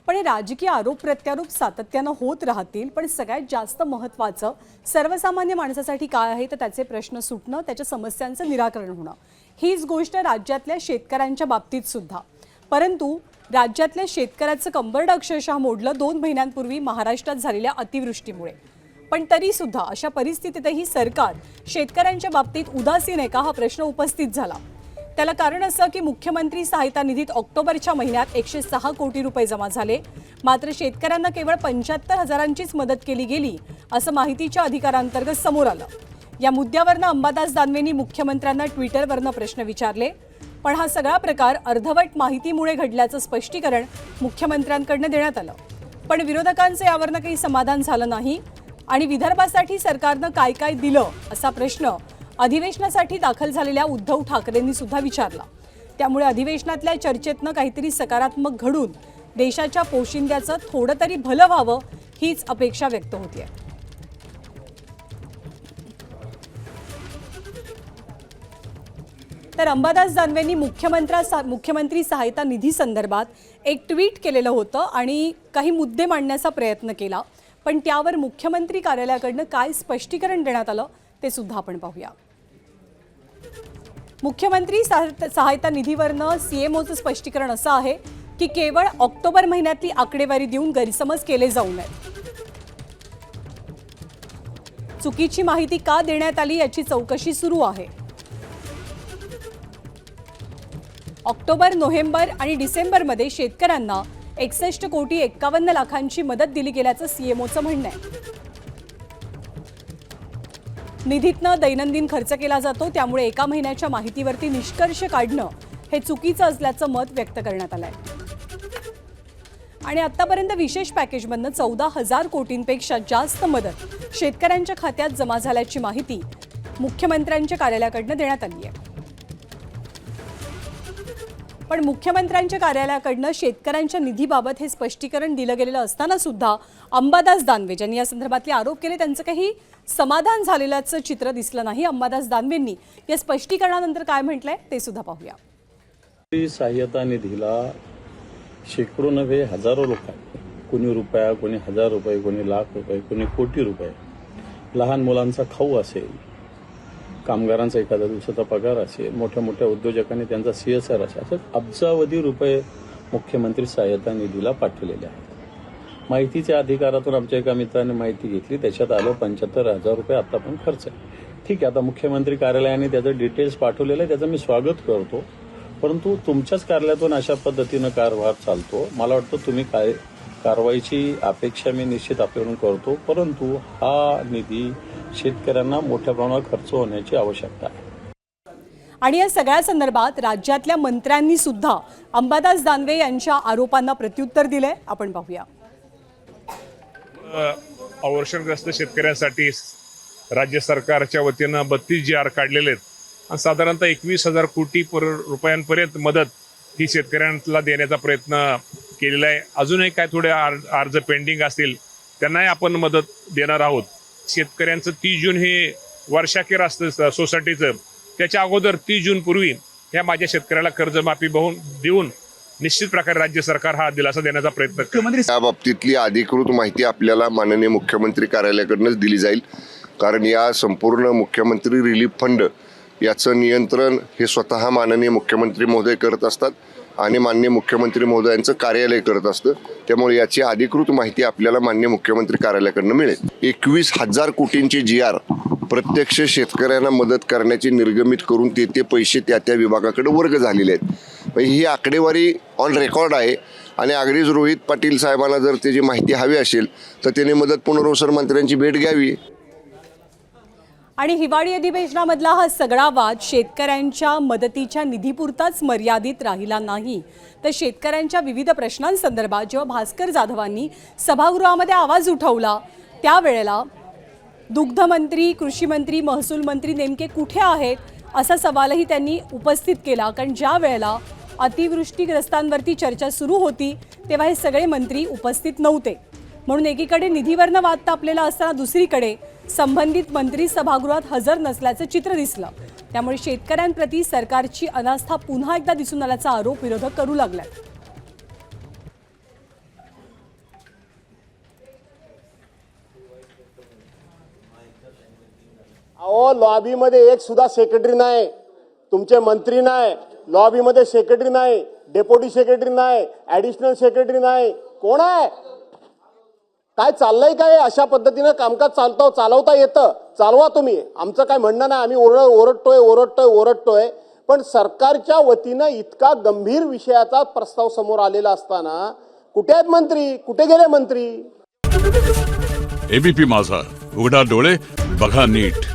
पण हे राजकीय आरोप प्रत्यारोप सातत्यानं होत राहतील, पण सगळ्यात जास्त महत्त्वाचं सर्वसामान्य माणसासाठी काय आहे तर त्याचे प्रश्न सुटणं, त्याच्या समस्यांचं निराकरण होणं. हीच गोष्ट राज्यातल्या शेतकऱ्यांच्या बाबतीत सुद्धा. परंतु राज्यातल्या शेतकऱ्याचं कंबरडं अक्षरशः मोडलं 2 महिन्यांपूर्वी महाराष्ट्रात झालेल्या अतिवृष्टीमुळे. पण तरी सुद्धा अशा परिस्थितीतही सरकार शेतकऱ्यांच्या बाबतीत उदासीन आहे का हा प्रश्न उपस्थित झाला. त्याला कारण असं की मुख्यमंत्री सहायता निधीत ऑक्टोबरच्या महिन्यात 106 कोटी रुपये जमा झाले, मात्र शेतकऱ्यांना केवळ 75,000ंचीच मदत केली गेली असं माहितीच्या अधिकारांतर्गत समोर आलं. या मुद्द्यावरनं अंबादास दानवेंनी मुख्यमंत्र्यांना ट्विटरवरनं प्रश्न विचारले, पण हा सगळा प्रकार अर्धवट माहितीमुळे घडल्याचं स्पष्टीकरण मुख्यमंत्र्यांकडनं देण्यात आलं. पण विरोधकांचं यावरनं काही समाधान झालं नाही आणि विदर्भासाठी सरकारनं काय काय दिलं असा प्रश्न अधिवेशनासाठी दाखल झालेल्या उद्धव ठाकरेंनी सुद्धा विचारला. त्यामुळे अधिवेशनातल्या चर्चेतनं काहीतरी सकारात्मक घडून देशाच्या पोशिंद्याचं थोडं तरी भलं व्हावं हीच अपेक्षा व्यक्त होतीये. तर अंबादास दानवेंनी मुख्यमंत्री सहायता निधी संदर्भात एक ट्विट केलेलं होतं आणि काही मुद्दे मांडण्याचा प्रयत्न केला, पण त्यावर मुख्यमंत्री कार्यालयाकडनं काय स्पष्टीकरण देण्यात आलं ते सुद्धा आपण पाहूया. मुख्यमंत्री सहायता निधीवरनं सीएमओचं स्पष्टीकरण असं आहे की केवळ ऑक्टोबर महिन्यातली आकडेवारी देऊन गैरसमज केले जाऊ नयेत. चुकीची माहिती का देण्यात आली याची चौकशी सुरू आहे. ऑक्टोबर, नोव्हेंबर आणि डिसेंबरमध्ये शेतकऱ्यांना 61,51,00,000ची मदत दिली गेल्याचं सीएमओचं म्हणणं आहे. निधीतनं दैनंदिन खर्च केला जातो, त्यामुळे एका महिन्याच्या माहितीवरती निष्कर्ष काढणं हे चुकीचं असल्याचं मत व्यक्त करण्यात आलंय. आणि आतापर्यंत विशेष पॅकेजमधनं 14,000 कोटींपेक्षा जास्त मदत शेतकऱ्यांच्या खात्यात जमा झाल्याची माहिती मुख्यमंत्र्यांच्या कार्यालयाकडनं देण्यात आली आहे. पण मुख्यमंत्र्यांच्या कार्यालयाकडनं शेतकऱ्यांच्या निधीबाबत हे स्पष्टीकरण दिलं गेलेलं असताना सुद्धा अंबादास दानवे ज्यांनी या संदर्भातले आरोप केले त्यांचं काही समाधान झालेल्याचं चित्र दिसलं नाही. अंबादास दानवेंनी या स्पष्टीकरणानंतर काय म्हटलंय ते सुद्धा पाहूया. सहाय्यता निधीला शेकडो नव्हे हजारो लोक, कोणी रुपया, कोणी 1,000 रुपये, कोणी लाख रुपये, कोणी कोटी रुपये, लहान मुलांचा खाऊ असेल, कामगारांचा एखाद्या दिवसाचा पगार असेल, मोठ्या मोठ्या उद्योजकांनी त्यांचा CSR असेल, असं अब्जावधी रुपये मुख्यमंत्री सहाय्यता निधीला पाठवलेले आहेत. माहितीच्या अधिकारातून आमच्या एका मित्राने माहिती घेतली, त्याच्यात आलं 75,000 रुपये आता पण खर्च आहे. ठीक आहे, आता मुख्यमंत्री कार्यालयाने त्याचं डिटेल्स पाठवलेलं आहे, त्याचं मी स्वागत करतो. परंतु तुमच्याच कार्यालयातून अशा पद्धतीनं कारभार चालतो. मला वाटतं तुम्ही काय कारवाईची अपेक्षा मी निश्चित आपल्याकडून करतो, परंतु हा निधी शेतकऱ्यांना मोठ्या प्रमाणात खर्च होण्याची आवश्यकता आहे. आणि या सगळ्या संदर्भात राज्यातल्या मंत्र्यांनी सुद्धा अंबादास दानवे यांच्या आरोपांना प्रत्युत्तर दिलंय. आपण पाहूया. अवर्षणग्रस्त शेतकऱ्यांसाठी राज्य सरकारच्या वतीनं 32 GR काढलेले आहेत आणि साधारणतः 21,000 कोटी रुपयांपर्यंत मदत ही शेतकऱ्यांना देण्याचा प्रयत्न केलेला आहे. अजूनही काय थोडे अर्ज पेंडिंग असतील त्यांनाही आपण मदत देणार आहोत. शेतकऱ्यांचं 30 जून हे वर्षाखेर असतं सोसायटीचं, त्याच्या अगोदर 30 जून पूर्वी ह्या माझ्या शेतकऱ्याला कर्जमाफी देऊन निश्चित प्रकारे राज्य सरकार हा दिलासा देण्याचा प्रयत्न करेल. या बाबतीतली अधिकृत माहिती आपल्याला माननीय मुख्यमंत्री कार्यालयाकडूनच दिली जाईल, कारण या संपूर्ण मुख्यमंत्री रिलीफ फंड याचं नियंत्रण हे स्वतः माननीय मुख्यमंत्री महोदय करत असतात आणि माननीय मुख्यमंत्री महोदयांचं कार्यालय करत असतं. त्यामुळे याची अधिकृत माहिती आपल्याला माननीय मुख्यमंत्री कार्यालयाकडनं मिळेल. 21,000 कोटींची GR प्रत्यक्ष शेतकऱ्यांना मदत करण्याची निर्गमित करून ते पैसे त्या विभागाकडे वर्ग झालेले आहेत. ही आकडेवारी ऑन रेकॉर्ड आहे आणि अगदीच रोहित पाटील साहेबांना जर त्याची माहिती हवी असेल तर त्यांनी मदत पुनर्वसन मंत्र्यांची भेट घ्यावी. आणि हिवाळी अधिवेशनामधला हा सगळा वाद शेतकऱ्यांच्या मदतीच्या निधीपुरताच मर्यादित राहिला नाही, तर शेतकऱ्यांच्या विविध प्रश्नांसंदर्भात जेव्हा भास्कर जाधवांनी सभागृहामध्ये आवाज उठवला त्यावेळेला दुग्धमंत्री, कृषी मंत्री, महसूल मंत्री नेमके कुठे आहेत असा सवालही त्यांनी उपस्थित केला. कारण ज्या वेळेला अतिवृष्टीग्रस्तांवरती चर्चा सुरू होती तेव्हा हे सगळे मंत्री उपस्थित नव्हते. म्हणून एकीकडे निधीवरनं वाद तापलेला असताना दुसरीकडे संबंधित मंत्री सभागृहात हजर नसल्याचं चित्र दिसलं. त्यामुळे शेतकऱ्यांप्रती सरकारची अनास्था पुन्हा एकदा दिसून आल्याचा आरोप विरोधक करू लागले. अहो लॉबीमध्ये एक सुद्धा सेक्रेटरी नाही, तुमचे मंत्री नाही, लॉबीमध्ये सेक्रेटरी नाही, डेप्युटी सेक्रेटरी नाही, ऍडिशनल सेक्रेटरी नाही, कोण आहे? काय चाललंय काय? अशा पद्धतीनं कामकाज चालवता येतं, चालवा तुम्ही, आमचं काय म्हणणं नाही, आम्ही ओरडतोय, पण सरकारच्या वतीनं इतका गंभीर विषयाचा प्रस्ताव समोर आलेला असताना कुठे आहेत मंत्री? कुठे गेले मंत्री? एबीपी माझा, उघडा डोळे बघा नीट.